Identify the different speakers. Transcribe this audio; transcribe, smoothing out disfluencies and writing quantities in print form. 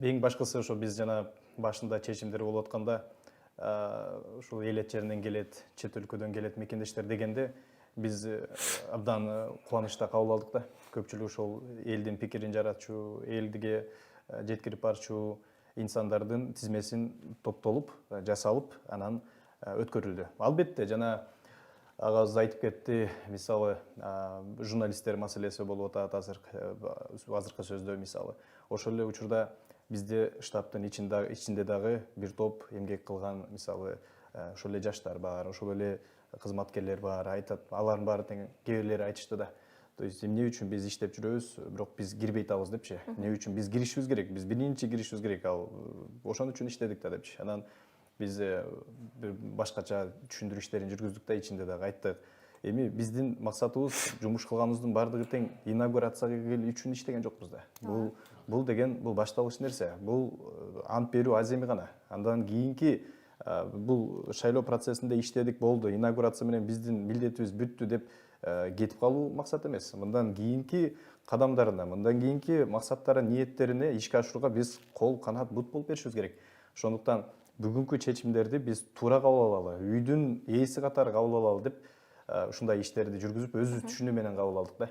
Speaker 1: Эң башкысы ошо биз жана башында чечимдер болуп атканда ушул эл жеринен келет, чет өлкөдөн келет мекендештер дегенде биз абдан кубанычта кабыл алдык да. Көпчүлүк ошол элдин пикирин жаратчу, элге жеткирип барчу инсандардын тизмесин топтолуп, жасалып, анан өткөрүлдү. Албетте жана агабыз айтып кетти, мисалы журналисттер маселеси болуп атат азыркы сөздө мисалы. Ошол эле учурда бизде штабтын ичинде дагы бир топ эмгек кылган, мисалы, ошол эле жаштар бар, ошол эле кызматкерлер бар, айтат, алардын баары тең кээ бирлери айтышты да. То есть эмне үчүн биз иштеп жүрөбүз, бирок биз кирбей атабыз депчи. Эмне үчүн биз киришибиз керек, биз биринчи киришибиз керек, ал ошон үчүн иштедик да депчи. Анан биз бир башкача түшүндүрүү иштерин жүргүздүк да, ичинде дагы айттык. Эми биздин максатыбыз, жумуш кылганыбыздын баардыгы тең инаугурация үчүн иштеген жокпуз да. Бул деген бул башталгыч нерсе. Бул ант берүү аз эми гана. Андан кийинки бул шайлоо процессинде иштедик, болду. Инаугурация менен биздин милдетибиз бүттү деп кетип калуу максат эмес. Мындан кийинки кадамдарына, мындан кийинки максаттары, ниеттерине ишке ашырууга биз кол, канат, бут болуп беришибиз керек. Ошондуктан бүгүнкү чечимдерди биз туура кабыл алалы, үйдүн ээси катары кабыл алалы деп ушундай иштерди жүргүзүп, өзүбүз түшүнүү менен кабыл алдык да.